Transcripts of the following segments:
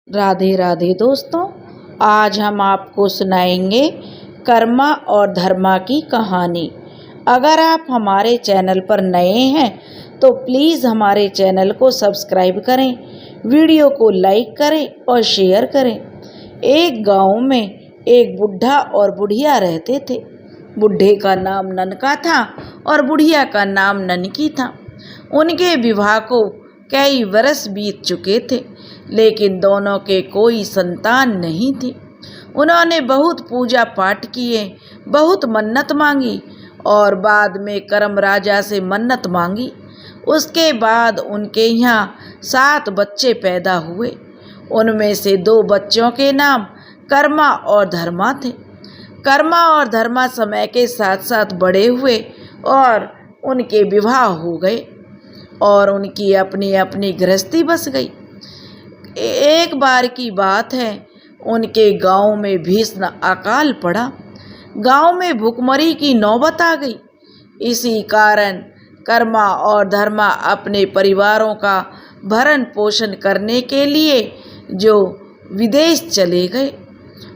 राधे राधे दोस्तों, आज हम आपको सुनाएंगे कर्मा और धर्मा की कहानी। अगर आप हमारे चैनल पर नए हैं तो प्लीज़ हमारे चैनल को सब्सक्राइब करें, वीडियो को लाइक करें और शेयर करें। एक गांव में एक बुढ़ा और बुढ़िया रहते थे। बुढ़े का नाम ननका था और बुढ़िया का नाम ननकी था। उनके विवाह को कई वर्ष बीत चुके थे, लेकिन दोनों के कोई संतान नहीं थी। उन्होंने बहुत पूजा पाठ किए, बहुत मन्नत मांगी और बाद में करम राजा से मन्नत मांगी। उसके बाद उनके यहाँ 7 बच्चे पैदा हुए। उनमें से 2 बच्चों के नाम कर्मा और धर्मा थे। कर्मा और धर्मा समय के साथ साथ बड़े हुए और उनके विवाह हो गए और उनकी अपनी अपनी गृहस्थी बस गई। एक बार की बात है, उनके गांव में भीषण अकाल पड़ा। गांव में भुखमरी की नौबत आ गई। इसी कारण कर्मा और धर्मा अपने परिवारों का भरण पोषण करने के लिए जो विदेश चले गए।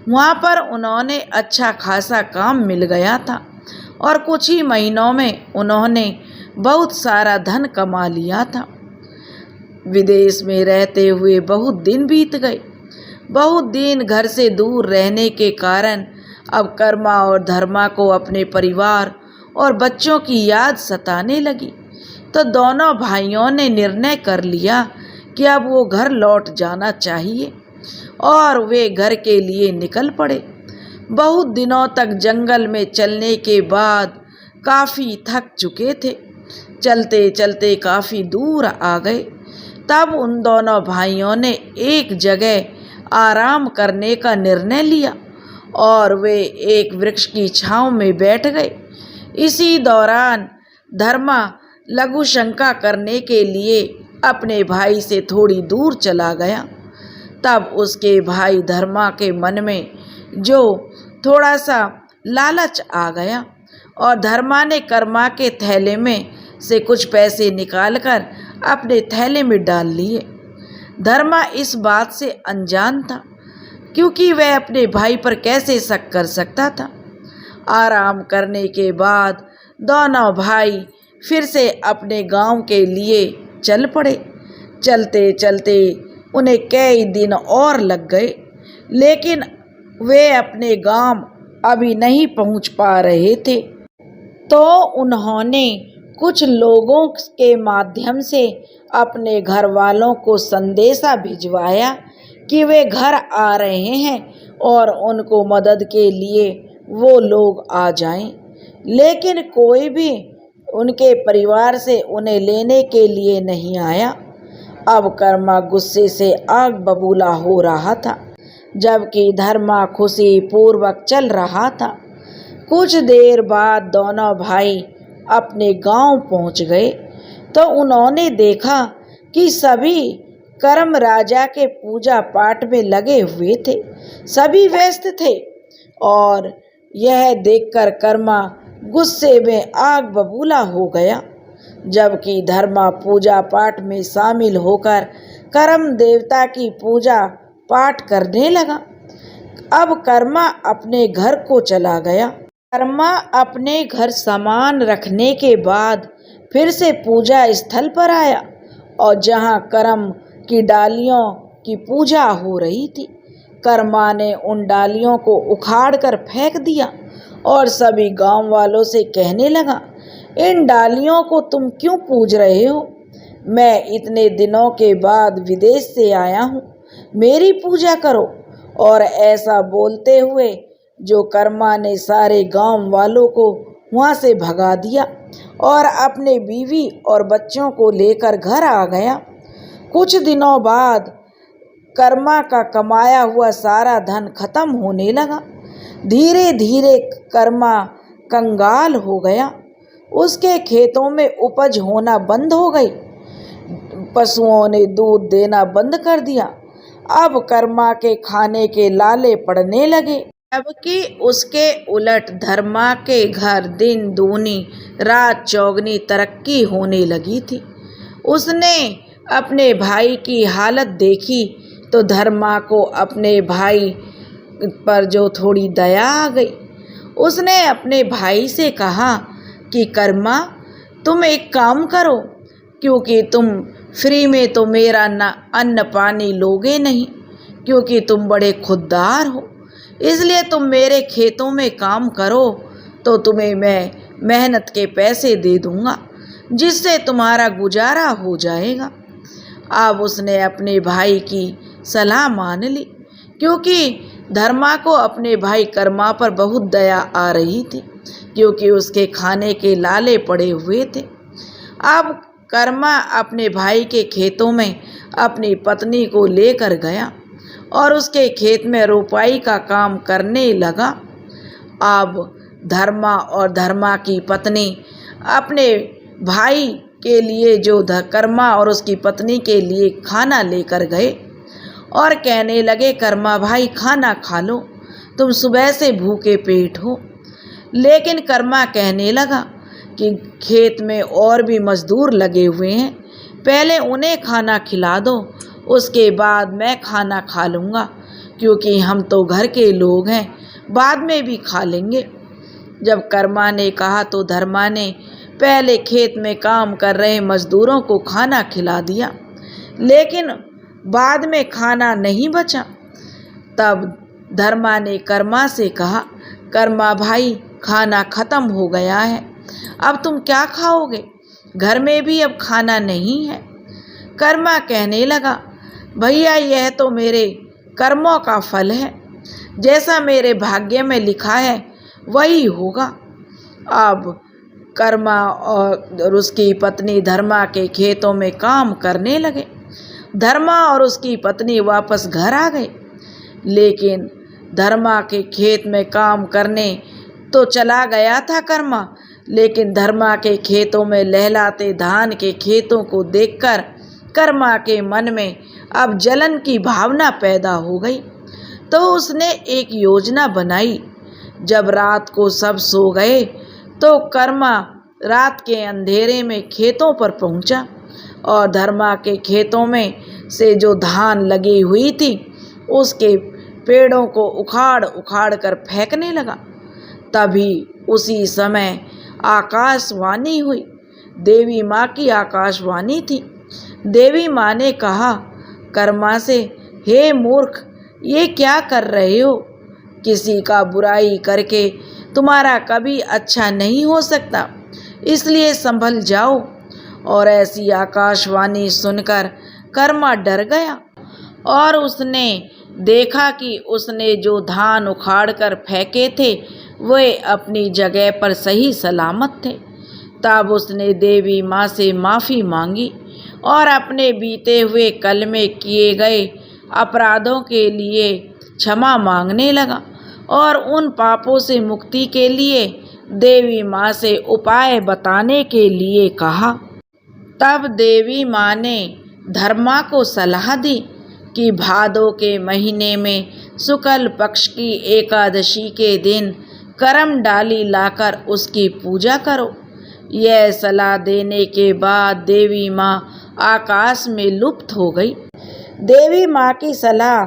वहाँ पर उन्होंने अच्छा खासा काम मिल गया था और कुछ ही महीनों में उन्होंने बहुत सारा धन कमा लिया था। विदेश में रहते हुए बहुत दिन बीत गए। बहुत दिन घर से दूर रहने के कारण अब कर्मा और धर्मा को अपने परिवार और बच्चों की याद सताने लगी। तो दोनों भाइयों ने निर्णय कर लिया कि अब वो घर लौट जाना चाहिए और वे घर के लिए निकल पड़े। बहुत दिनों तक जंगल में चलने के बाद काफ़ी थक चुके थे। चलते चलते काफ़ी दूर आ गए। तब उन दोनों भाइयों ने एक जगह आराम करने का निर्णय लिया और वे एक वृक्ष की छांव में बैठ गए। इसी दौरान धर्मा लघु शंका करने के लिए अपने भाई से थोड़ी दूर चला गया। तब उसके भाई धर्मा के मन में जो थोड़ा सा लालच आ गया और धर्मा ने कर्मा के थैले में से कुछ पैसे निकालकर अपने थैले में डाल लिए। धर्मा इस बात से अनजान था, क्योंकि वह अपने भाई पर कैसे शक कर सकता था। आराम करने के बाद दोनों भाई फिर से अपने गांव के लिए चल पड़े। चलते चलते उन्हें कई दिन और लग गए, लेकिन वे अपने गांव अभी नहीं पहुंच पा रहे थे। तो उन्होंने कुछ लोगों के माध्यम से अपने घर वालों को संदेशा भिजवाया कि वे घर आ रहे हैं और उनको मदद के लिए वो लोग आ जाएं। लेकिन कोई भी उनके परिवार से उन्हें लेने के लिए नहीं आया। अब कर्मा गुस्से से आग बबूला हो रहा था, जबकि धर्मा खुशी पूर्वक चल रहा था। कुछ देर बाद दोनों भाई अपने गांव पहुंच गए तो उन्होंने देखा कि सभी करम राजा के पूजा पाठ में लगे हुए थे। सभी व्यस्त थे और यह देखकर कर्मा गुस्से में आग बबूला हो गया, जबकि धर्मा पूजा पाठ में शामिल होकर करम देवता की पूजा पाठ करने लगा। अब कर्मा अपने घर को चला गया। कर्मा अपने घर सामान रखने के बाद फिर से पूजा स्थल पर आया और जहां करम की डालियों की पूजा हो रही थी, कर्मा ने उन डालियों को उखाड़कर फेंक दिया और सभी गांव वालों से कहने लगा, इन डालियों को तुम क्यों पूज रहे हो? मैं इतने दिनों के बाद विदेश से आया हूँ, मेरी पूजा करो। और ऐसा बोलते हुए जो कर्मा ने सारे गांव वालों को वहाँ से भगा दिया और अपने बीवी और बच्चों को लेकर घर आ गया। कुछ दिनों बाद कर्मा का कमाया हुआ सारा धन खत्म होने लगा। धीरे धीरे कर्मा कंगाल हो गया। उसके खेतों में उपज होना बंद हो गई। पशुओं ने दूध देना बंद कर दिया। अब कर्मा के खाने के लाले पड़ने लगे, जबकि उसके उलट धर्मा के घर दिन दूनी रात चौगनी तरक्की होने लगी थी। उसने अपने भाई की हालत देखी तो धर्मा को अपने भाई पर जो थोड़ी दया आ गई, उसने अपने भाई से कहा कि कर्मा, तुम एक काम करो, क्योंकि तुम फ्री में तो मेरा अन्न पानी लोगे नहीं, क्योंकि तुम बड़े खुददार हो, इसलिए तुम मेरे खेतों में काम करो तो तुम्हें मैं मेहनत के पैसे दे दूंगा, जिससे तुम्हारा गुजारा हो जाएगा। अब उसने अपने भाई की सलाह मान ली, क्योंकि धर्मा को अपने भाई कर्मा पर बहुत दया आ रही थी, क्योंकि उसके खाने के लाले पड़े हुए थे। अब कर्मा अपने भाई के खेतों में अपनी पत्नी को लेकर गया और उसके खेत में रोपाई का काम करने लगा। अब धर्मा और धर्मा की पत्नी अपने भाई के लिए जो कर्मा और उसकी पत्नी के लिए खाना लेकर गए और कहने लगे, कर्मा भाई खाना खा लो, तुम सुबह से भूखे पेट हो। लेकिन कर्मा कहने लगा कि खेत में और भी मजदूर लगे हुए हैं, पहले उन्हें खाना खिला दो, उसके बाद मैं खाना खा लूँगा, क्योंकि हम तो घर के लोग हैं, बाद में भी खा लेंगे। जब कर्मा ने कहा तो धर्मा ने पहले खेत में काम कर रहे मजदूरों को खाना खिला दिया, लेकिन बाद में खाना नहीं बचा। तब धर्मा ने कर्मा से कहा, कर्मा भाई खाना ख़त्म हो गया है, अब तुम क्या खाओगे, घर में भी अब खाना नहीं है। कर्मा कहने लगा, भैया यह तो मेरे कर्मों का फल है, जैसा मेरे भाग्य में लिखा है वही होगा। अब कर्मा और उसकी पत्नी धर्मा के खेतों में काम करने लगे। धर्मा और उसकी पत्नी वापस घर आ गए, लेकिन धर्मा के खेत में काम करने तो चला गया था कर्मा, लेकिन धर्मा के खेतों में लहलाते धान के खेतों को देखकर कर्मा के मन में अब जलन की भावना पैदा हो गई। तो उसने एक योजना बनाई। जब रात को सब सो गए तो कर्मा रात के अंधेरे में खेतों पर पहुंचा और धर्मा के खेतों में से जो धान लगी हुई थी उसके पेड़ों को उखाड़ उखाड़ कर फेंकने लगा। तभी उसी समय आकाशवाणी हुई। देवी माँ की आकाशवाणी थी। देवी माँ ने कहा कर्मा से, हे मूर्ख, ये क्या कर रहे हो, किसी का बुराई करके तुम्हारा कभी अच्छा नहीं हो सकता, इसलिए संभल जाओ। और ऐसी आकाशवाणी सुनकर कर्मा डर गया और उसने देखा कि उसने जो धान उखाड़ कर फेंके थे वे अपनी जगह पर सही सलामत थे। तब उसने देवी माँ से माफ़ी मांगी और अपने बीते हुए कल में किए गए अपराधों के लिए क्षमा मांगने लगा और उन पापों से मुक्ति के लिए देवी माँ से उपाय बताने के लिए कहा। तब देवी माँ ने धर्मा को सलाह दी कि भादों के महीने में शुक्ल पक्ष की एकादशी के दिन करम डाली लाकर उसकी पूजा करो। यह सलाह देने के बाद देवी माँ आकाश में लुप्त हो गई। देवी माँ की सलाह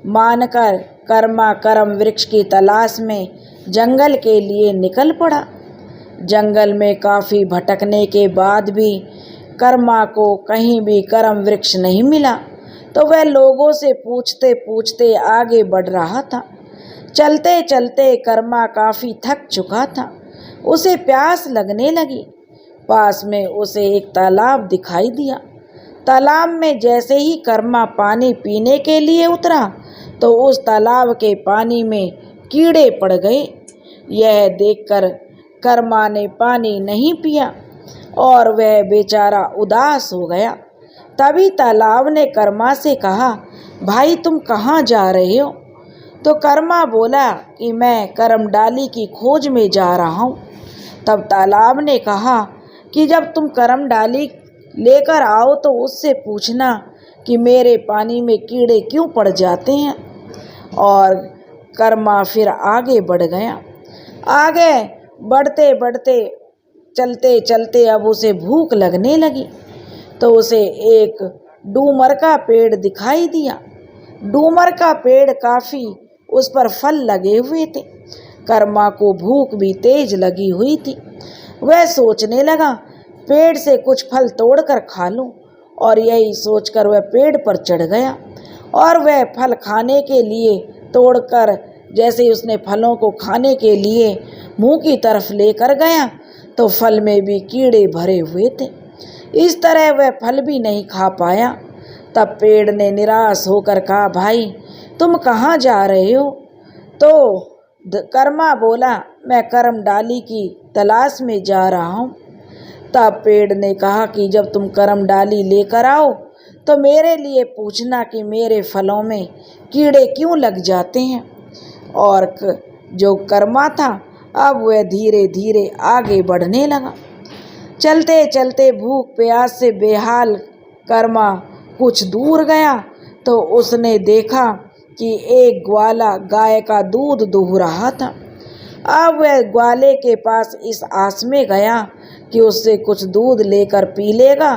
मानकर कर्मा करम वृक्ष की तलाश में जंगल के लिए निकल पड़ा। जंगल में काफ़ी भटकने के बाद भी कर्मा को कहीं भी करम वृक्ष नहीं मिला, तो वह लोगों से पूछते पूछते आगे बढ़ रहा था। चलते चलते कर्मा काफ़ी थक चुका था। उसे प्यास लगने लगी। पास में उसे एक तालाब दिखाई दिया। तालाब में जैसे ही कर्मा पानी पीने के लिए उतरा तो उस तालाब के पानी में कीड़े पड़ गए। यह देखकर कर्मा ने पानी नहीं पिया और वह बेचारा उदास हो गया। तभी तालाब ने कर्मा से कहा, भाई तुम कहाँ जा रहे हो? तो कर्मा बोला कि मैं करम डाली की खोज में जा रहा हूँ। तब तालाब ने कहा कि जब तुम करम डाली लेकर आओ तो उससे पूछना कि मेरे पानी में कीड़े क्यों पड़ जाते हैं। और कर्मा फिर आगे बढ़ गया। आगे बढ़ते बढ़ते चलते चलते अब उसे भूख लगने लगी, तो उसे एक डूमर का पेड़ दिखाई दिया। डूमर का पेड़ काफी उस पर फल लगे हुए थे। कर्मा को भूख भी तेज लगी हुई थी। वह सोचने लगा, पेड़ से कुछ फल तोड़कर खा लूं, और यही सोचकर वह पेड़ पर चढ़ गया और वह फल खाने के लिए तोड़कर जैसे ही उसने फलों को खाने के लिए मुंह की तरफ लेकर गया तो फल में भी कीड़े भरे हुए थे। इस तरह वह फल भी नहीं खा पाया। तब पेड़ ने निराश होकर कहा, भाई तुम कहाँ जा रहे हो? तो कर्मा बोला, मैं करम डाली की तलाश में जा रहा हूँ। तब पेड़ ने कहा कि जब तुम करम डाली लेकर आओ तो मेरे लिए पूछना कि मेरे फलों में कीड़े क्यों लग जाते हैं। और जो कर्मा था अब वह धीरे धीरे आगे बढ़ने लगा। चलते चलते भूख प्यास से बेहाल कर्मा कुछ दूर गया तो उसने देखा कि एक ग्वाला गाय का दूध दूह रहा था। अब वह ग्वाले के पास इस आस में गया कि उससे कुछ दूध लेकर पी लेगा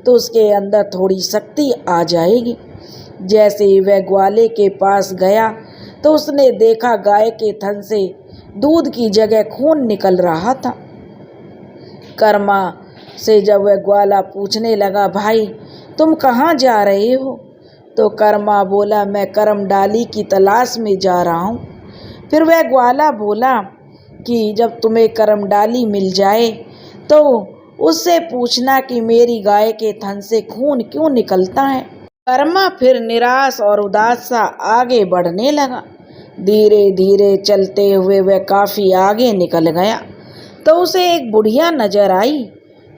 तो उसके अंदर थोड़ी शक्ति आ जाएगी। जैसे ही वह ग्वाले के पास गया तो उसने देखा गाय के थन से दूध की जगह खून निकल रहा था। कर्मा से जब वह ग्वाला पूछने लगा, भाई तुम कहाँ जा रहे हो? तो कर्मा बोला, मैं करम डाली की तलाश में जा रहा हूँ। फिर वह ग्वाला बोला कि जब तुम्हें करम डाली मिल जाए तो उससे पूछना कि मेरी गाय के थन से खून क्यों निकलता है। कर्मा फिर निराश और उदास सा आगे बढ़ने लगा। धीरे धीरे चलते हुए वह काफी आगे निकल गया तो उसे एक बुढ़िया नजर आई।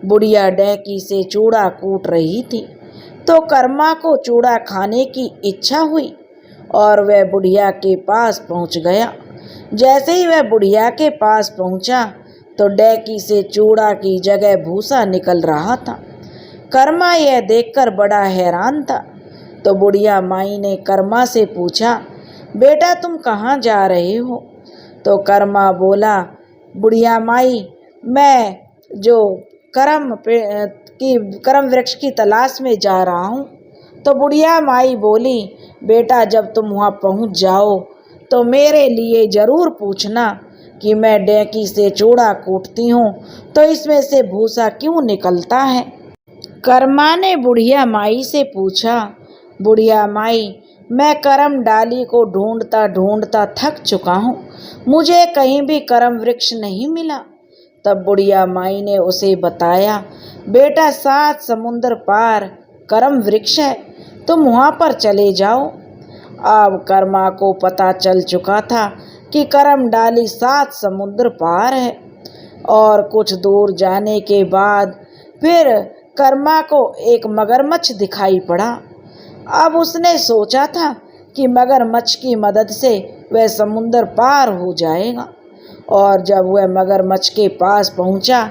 बुढ़िया डैकी से चूड़ा कूट रही थी तो कर्मा को चूड़ा खाने की इच्छा हुई और वह बुढ़िया के पास पहुंच गया। जैसे ही वह बुढ़िया के पास पहुंचा तो डैकी से चूड़ा की जगह भूसा निकल रहा था। कर्मा यह देखकर बड़ा हैरान था। तो बुढ़िया माई ने कर्मा से पूछा, बेटा तुम कहाँ जा रहे हो? तो कर्मा बोला, बुढ़िया माई मैं जो करम वृक्ष की तलाश में जा रहा हूँ। तो बुढ़िया माई बोली, बेटा जब तुम वहाँ पहुँच जाओ तो मेरे लिए ज़रूर पूछना कि मैं डैकी से चूड़ा कूटती हूँ तो इसमें से भूसा क्यों निकलता है। कर्मा ने बुढ़िया माई से पूछा, बुढ़िया माई मैं करम डाली को ढूंढता ढूंढता थक चुका हूँ, मुझे कहीं भी करम वृक्ष नहीं मिला। तब बुढ़िया माई ने उसे बताया, बेटा 7 समुंदर पार करम वृक्ष है, तुम वहाँ पर चले जाओ। अब कर्मा को पता चल चुका था कि करम डाली 7 समुद्र पार है। और कुछ दूर जाने के बाद फिर कर्मा को एक मगरमच्छ दिखाई पड़ा। अब उसने सोचा था कि मगरमच्छ की मदद से वह समुंदर पार हो जाएगा। और जब वह मगरमच्छ के पास पहुंचा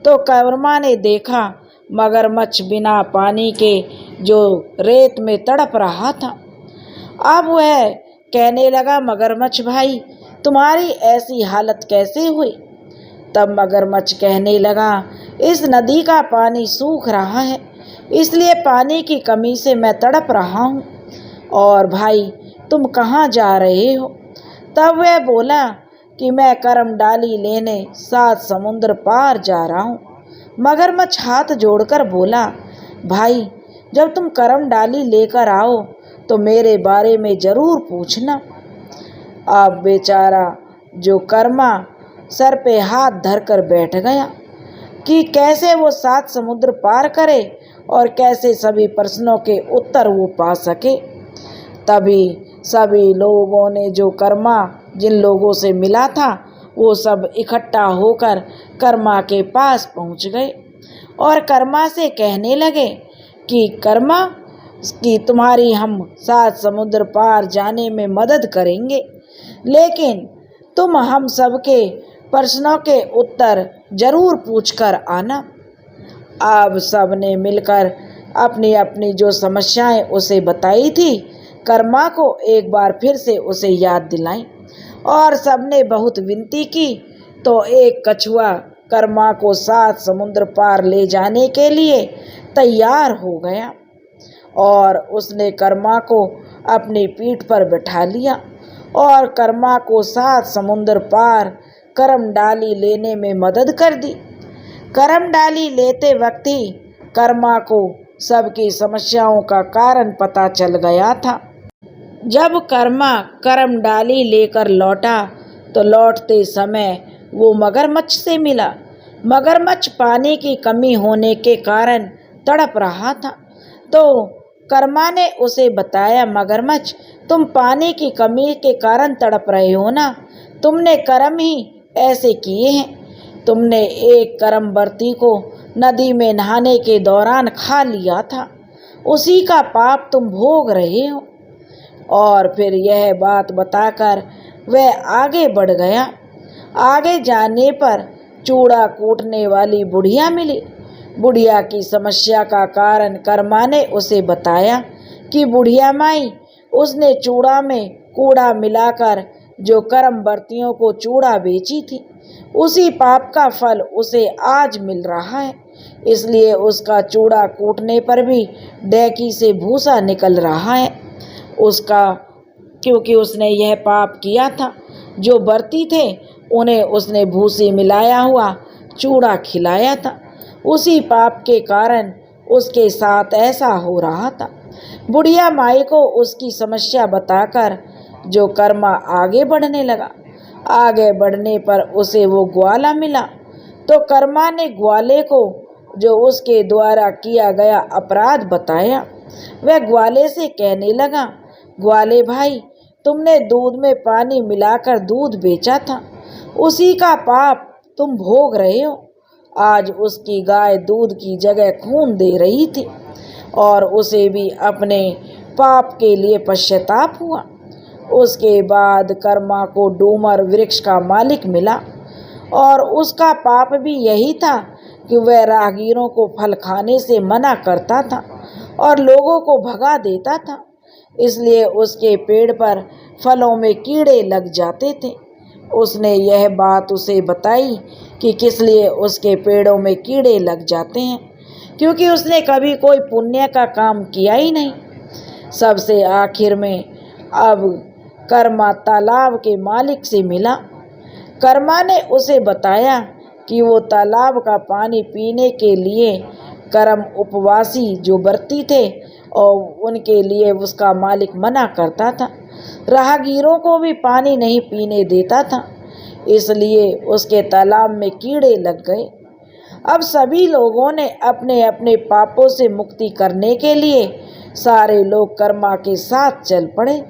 तो कर्मा ने देखा मगरमच्छ बिना पानी के जो रेत में तड़प रहा था। अब वह कहने लगा, मगरमच्छ भाई तुम्हारी ऐसी हालत कैसे हुई? तब मगरमच्छ कहने लगा, इस नदी का पानी सूख रहा है इसलिए पानी की कमी से मैं तड़प रहा हूँ। और भाई तुम कहाँ जा रहे हो? तब वह बोला कि मैं करम डाली लेने 7 समुद्र पार जा रहा हूँ। मगरमच्छ हाथ जोड़कर बोला, भाई जब तुम करम डाली लेकर आओ तो मेरे बारे में ज़रूर पूछना। अब बेचारा जो कर्मा सर पे हाथ धरकर बैठ गया कि कैसे वो 7 समुद्र पार करे और कैसे सभी प्रश्नों के उत्तर वो पा सके। तभी सभी लोगों ने जो कर्मा जिन लोगों से मिला था वो सब इकट्ठा होकर कर्मा के पास पहुंच गए और कर्मा से कहने लगे कि कर्मा कि तुम्हारी हम 7 समुद्र पार जाने में मदद करेंगे, लेकिन तुम हम सबके प्रश्नों के उत्तर जरूर पूछकर आना। अब सब ने मिलकर अपनी अपनी जो समस्याएं उसे बताई थी कर्मा को एक बार फिर से उसे याद दिलाई और सबने बहुत विनती की तो एक कछुआ कर्मा को 7 समुद्र पार ले जाने के लिए तैयार हो गया। और उसने कर्मा को अपनी पीठ पर बिठा लिया और कर्मा को 7 समुद्र पार करम डाली लेने में मदद कर दी। करम डाली लेते वक्त ही कर्मा को सबकी समस्याओं का कारण पता चल गया था। जब कर्मा करम डाली लेकर लौटा तो लौटते समय वो मगरमच्छ से मिला। मगरमच्छ पानी की कमी होने के कारण तड़प रहा था। तो कर्मा ने उसे बताया, मगरमच्छ, तुम पानी की कमी के कारण तड़प रहे हो ना, तुमने कर्म ही ऐसे किए हैं। तुमने एक कर्मवर्ती को नदी में नहाने के दौरान खा लिया था, उसी का पाप तुम भोग रहे हो। और फिर यह बात बताकर वह आगे बढ़ गया। आगे जाने पर चूड़ा कूटने वाली बुढ़िया मिली। बुढ़िया की समस्या का कारण कर्मा ने उसे बताया कि बुढ़िया माई, उसने चूड़ा में कूड़ा मिलाकर जो कर्मवर्तियों को चूड़ा बेची थी, उसी पाप का फल उसे आज मिल रहा है। इसलिए उसका चूड़ा कूटने पर भी डेकी से भूसा निकल रहा है उसका, क्योंकि उसने यह पाप किया था। जो व्रती थे उन्हें उसने भूसी मिलाया हुआ चूड़ा खिलाया था, उसी पाप के कारण उसके साथ ऐसा हो रहा था। बुढ़िया माई को उसकी समस्या बताकर जो कर्मा आगे बढ़ने लगा। आगे बढ़ने पर उसे वो ग्वाला मिला। तो कर्मा ने ग्वाले को जो उसके द्वारा किया गया अपराध बताया। वह ग्वाले से कहने लगा, ग्वाले भाई, तुमने दूध में पानी मिलाकर दूध बेचा था, उसी का पाप तुम भोग रहे हो। आज उसकी गाय दूध की जगह खून दे रही थी और उसे भी अपने पाप के लिए पश्चाताप हुआ। उसके बाद कर्मा को डूमर वृक्ष का मालिक मिला और उसका पाप भी यही था कि वह राहगीरों को फल खाने से मना करता था और लोगों को भगा देता था। इसलिए उसके पेड़ पर फलों में कीड़े लग जाते थे। उसने यह बात उसे बताई कि किस लिए उसके पेड़ों में कीड़े लग जाते हैं, क्योंकि उसने कभी कोई पुण्य का काम किया ही नहीं। सबसे आखिर में अब कर्मा तालाब के मालिक से मिला। कर्मा ने उसे बताया कि वो तालाब का पानी पीने के लिए कर्म उपवासी जो व्रती थे और उनके लिए उसका मालिक मना करता था। राहगीरों को भी पानी नहीं पीने देता था, इसलिए उसके तालाब में कीड़े लग गए। अब सभी लोगों ने अपने अपने पापों से मुक्ति करने के लिए सारे लोग कर्मा के साथ चल पड़े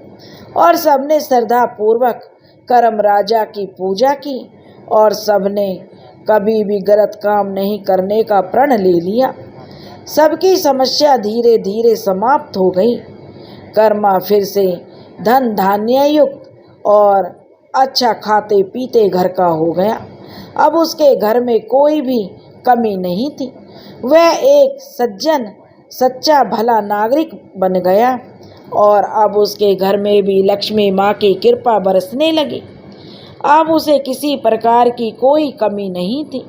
और सबने श्रद्धा पूर्वक कर्म राजा की पूजा की और सबने कभी भी गलत काम नहीं करने का प्रण ले लिया। सबकी समस्या धीरे धीरे समाप्त हो गई। कर्मा फिर से धन धान्य युक्त और अच्छा खाते पीते घर का हो गया। अब उसके घर में कोई भी कमी नहीं थी। वह एक सज्जन सच्चा भला नागरिक बन गया और अब उसके घर में भी लक्ष्मी माँ की कृपा बरसने लगी। अब उसे किसी प्रकार की कोई कमी नहीं थी।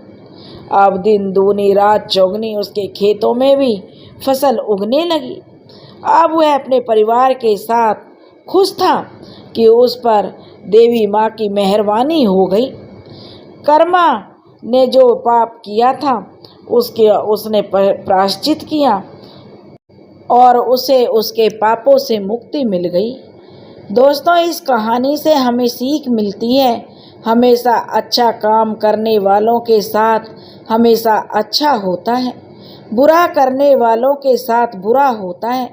अब दिन दूनी रात चौगनी उसके खेतों में भी फसल उगने लगी। अब वह अपने परिवार के साथ खुश था कि उस पर देवी माँ की मेहरबानी हो गई। कर्मा ने जो पाप किया था उसने प्रायश्चित किया और उसे उसके पापों से मुक्ति मिल गई। दोस्तों, इस कहानी से हमें सीख मिलती है, हमेशा अच्छा काम करने वालों के साथ हमेशा अच्छा होता है, बुरा करने वालों के साथ बुरा होता है।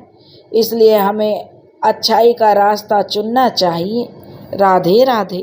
इसलिए हमें अच्छाई का रास्ता चुनना चाहिए। राधे राधे।